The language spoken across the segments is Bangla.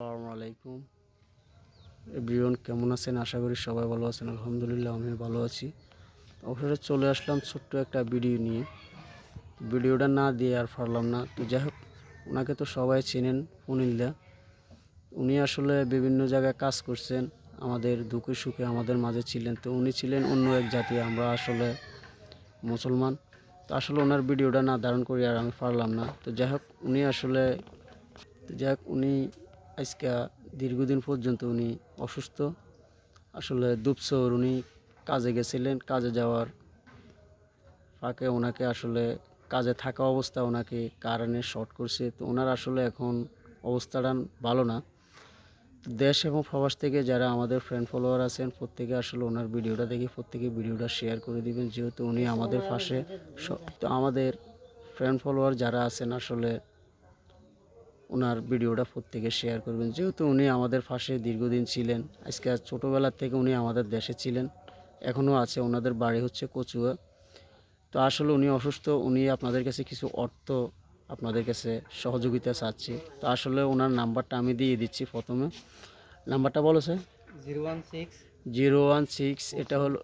আসসালামু আলাইকুম এভরিওয়ান, কেমন আছেন? আশা করি সবাই ভালো আছেন। আলহামদুলিল্লাহ আমি ভালো আছি। অবশেষে চলে আসলাম ছোট্ট একটা ভিডিও নিয়ে। ভিডিওটা না দিয়ে আর পারলাম না। তো যাই হোক, ওনাকে তো সবাই চেনেন, অনিলদা। উনি আসলে বিভিন্ন জায়গায় কাজ করছেন, আমাদের দুঃখে সুখে আমাদের মাঝে ছিলেন। তো উনি ছিলেন অন্য এক জাতি, আমরা আসলে মুসলমান। তো আসলে ওনার ভিডিওটা না ধারণ করি আর আমি পারলাম না। তো যাই হোক, উনি আজকে দীর্ঘদিন পর্যন্ত উনি অসুস্থ। আসলে দুপসর উনি কাজে গেছিলেন, কাজে যাওয়ার ফাঁকে ওনাকে আসলে কাজে থাকা অবস্থা ওনাকে কারেন্টে শর্ট করছে। তো ওনার আসলে এখন অবস্থাটা ভালো না। দেশ এবং প্রবাস থেকে যারা আমাদের ফ্রেন্ড ফলোয়ার আছেন, প্রত্যেকে আসলে ওনার ভিডিওটা দেখে প্রত্যেকে ভিডিওটা শেয়ার করে দিবেন, যেহেতু উনি আমাদের পাশে। তো আমাদের ফ্রেন্ড ফলোয়ার যারা আছেন আসলে ওনার ভিডিওটা প্রত্যেকে শেয়ার করবেন, যেহেতু উনি আমাদের পাশে দীর্ঘদিন ছিলেন। আজকে ছোটোবেলার থেকে উনি আমাদের দেশে ছিলেন, এখনও আছে। ওনাদের বাড়ি হচ্ছে কচুয়া। তো আসলে উনি অসুস্থ, উনি আপনাদের কাছে কিছু অর্থ আপনাদের কাছে সহযোগিতা চাচ্ছি। তো আসলে ওনার নাম্বারটা আমি দিয়ে দিচ্ছি। প্রথমে নাম্বারটা বলো স্যার। 016 এটা হলো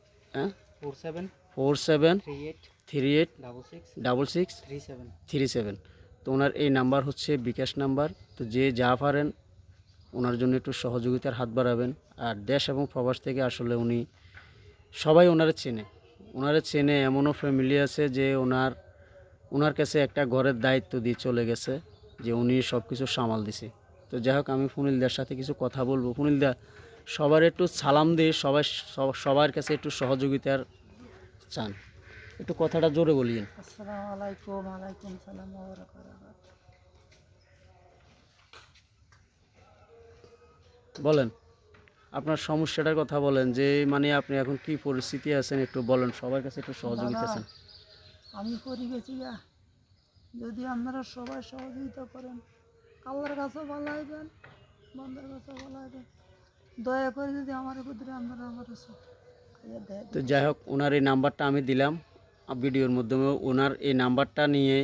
4738363637। তো ওনার এই নাম্বার হচ্ছে বিকাশ নাম্বার। তো যে যা পারেন ওনার জন্য একটু সহযোগিতার হাত বাড়াবেন। আর দেশ এবং প্রবাস থেকে আসলে উনি সবাই ওনারে চেনে। এমনও ফ্যামিলি আছে যে ওনার কাছে একটা ঘরের দায়িত্ব দিয়ে চলে গেছে, যে উনি সব কিছু সামাল দিছে। তো যাই হোক, আমি ফুনিলদার সাথে কিছু কথা বলবো। ফুনিলদা, সবার একটু সালাম দিয়ে সবার কাছে একটু সহযোগিতার চান, একটু কথাটা জোরে বলিয়েন। আসসালামু আলাইকুম। ওয়ালাইকুম সালাম ওয়া বারাকাতুহু। বলেন আপনার সমস্যাটার কথা বলেন, যে মানে আপনি এখন কি পরিস্থিতি আছেন একটু বলেন, সবার কাছে একটু সহযোগিতা দাদা, চান। আমি পড়ে গেছি গা। যদি আপনারা সবাই সহযোগিতা করেন, আল্লাহর কাছে ভালাই দেন, বন্দার কাছে ভালাই দেন, দয়া করে যদি আমার উপরে আপনারা আমার তো যাই হোক, ওনার এই নাম্বারটা আমি দিলাম ভিডিওর মাধ্যমে। ওনার এই নাম্বারটা নিয়ে,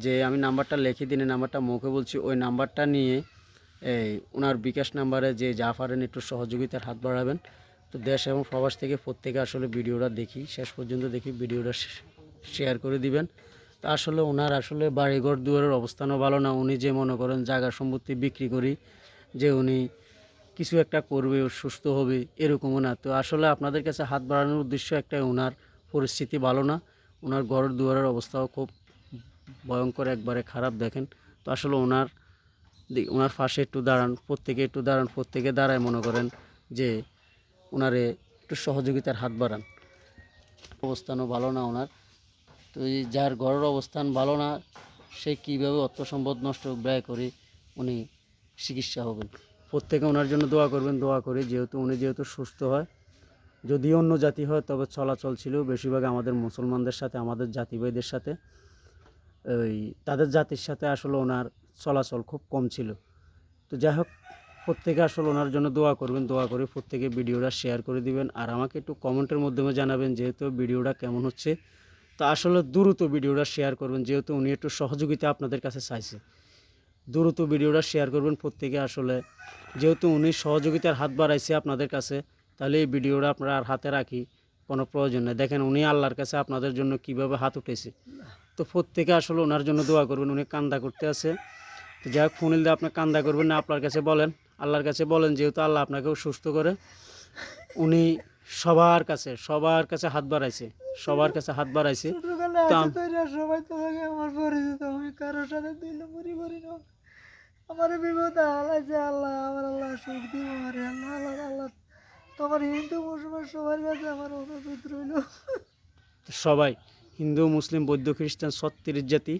যে আমি নাম্বারটা লিখে দিনে নাম্বারটা মুখে বলছি, ওই নাম্বারটা নিয়ে ওনার বিকাশ নাম্বারে যে যা পারেন একটু সহযোগিতার হাত বাড়াবেন। তো দেশ এবং প্রবাস থেকে প্রত্যেকে আসলে ভিডিওটা দেখি, শেষ পর্যন্ত দেখি, ভিডিওটা শেয়ার করে দিবেন। তো আসলে ওনার আসলে বাড়িঘর দুয়ারের অবস্থানও ভালো না। উনি যে মনে করেন জায়গা সম্পত্তি বিক্রি করি যে উনি কিছু একটা করবে, সুস্থ হবে, এরকমও না। তো আসলে আপনাদের কাছে হাত বাড়ানোর উদ্দেশ্য একটাই, ওনার পরিস্থিতি ভালো না। ওনার ঘর দুয়ারের অবস্থাও খুব ভয়ঙ্কর, একবারে খারাপ। দেখেন, তো আসলে ওনার পাশে একটু দাঁড়ান, প্রত্যেকে দাঁড়ায় মনে করেন যে ওনারে একটু সহযোগিতার হাত বাড়ান। অবস্থানও ভালো না ওনার। তো এই যার ঘরের অবস্থান ভালো না, সে কীভাবে অর্থ সম্পদ নষ্ট ব্যয় করে উনি চিকিৎসা হবেন। প্রত্যেকে ওনার জন্য দোয়া করবেন। দোয়া করি যেহেতু সুস্থ হয়। যদি অন্য জাতি হয় তবে চলাচল ছিল বেশিরভাগ আমাদের মুসলমানদের সাথে, আমাদের জাতিভাইদের সাথে, ওই তাদের জাতির সাথে আসলে ওনার চলাচল খুব কম ছিল। তো যাই হোক, প্রত্যেকে আসলে ওনার জন্য দোয়া করবেন। দোয়া করে প্রত্যেকে ভিডিওটা শেয়ার করে দিবেন। আর আমাকে একটু কমেন্টের মাধ্যমে জানাবেন যেহেতু ভিডিওটা কেমন হচ্ছে। তো আসলে দ্রুত ভিডিওটা শেয়ার করবেন, যেহেতু উনি একটু সহযোগিতা আপনাদের কাছে চাইছে। দ্রুত ভিডিওটা শেয়ার করবেন প্রত্যেকে। আসলে যেহেতু উনি সহযোগিতার হাত বাড়াইছে আপনাদের কাছে, তাহলে এই ভিডিওটা আপনারা আর হাতে রাখি কোনো প্রয়োজন নেই। দেখেন উনি আল্লাহর কাছে আপনাদের জন্য কিভাবে হাত উঠেছে। তো প্রত্যেকে আসলে ওনার জন্য দোয়া করবেন। উনি কান্দা করতে আছে। তো যাই হোক, ফোন দিলে আপনি কান্দা করবেন না, আপনার কাছে বলেন, আল্লাহর কাছে বলেন, যেহেতু আল্লাহ আপনাকেও সুস্থ করে। উনি সবার কাছে হাত বাড়াইছে, তো সবাই তোমাকে আমার পরিচিত, আমি কারোর সাথে দুই নম্বরই করি না। আমার বিপদে হালাইছে আল্লাহ, আমার আল্লাহ সুখ দিব, আরে আল্লাহ আল্লাহ আল্লাহ। তোমার হিন্দু মুসলমান সবার কাছে আমার অনুরোধ রইল। সবাই হিন্দু মুসলিম বৌদ্ধ খ্রিস্টান 36 জাতি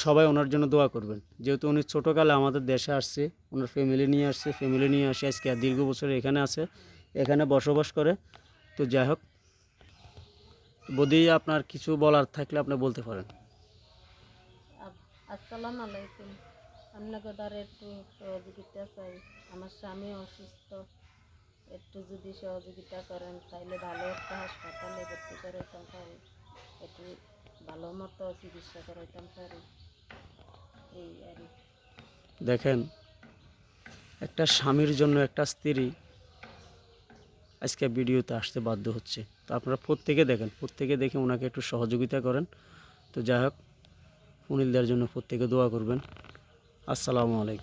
সবাই ওনার জন্য দোয়া করবেন। যেহেতু উনি ছোটোকালে আমাদের দেশে আসছে, ওনার ফ্যামিলি নিয়ে আসে আজকে দীর্ঘ বছর এখানে আছে, এখানে বসবাস করে। তো যাই হোক, যদি আপনার কিছু বলার থাকলে আপনি বলতে পারেন। আসসালামু আলাইকুম। আপনাকে দ্বারা একটু সহযোগিতা চাই। আমার স্বামী অসুস্থ, একটু যদি সহযোগিতা করেন তাহলে ভালো একটা হাসপাতালে ভর্তি করাইতাম পারি, একটু ভালো মতো চিকিৎসা করাইতাম পারি, এই আর দেখেন, একটা স্বামীর জন্য একটা স্ত্রী আজকে ভিডিওতে আসতে বাধ্য হচ্ছে। তো আপনারা প্রত্যেকে দেখেন, প্রত্যেকে দেখে ওনাকে একটু সহযোগিতা করেন। তো যাই হোক, সুনীল দার জন্য প্রত্যেকে দোয়া করবেন। আসসালামু আলাইকুম।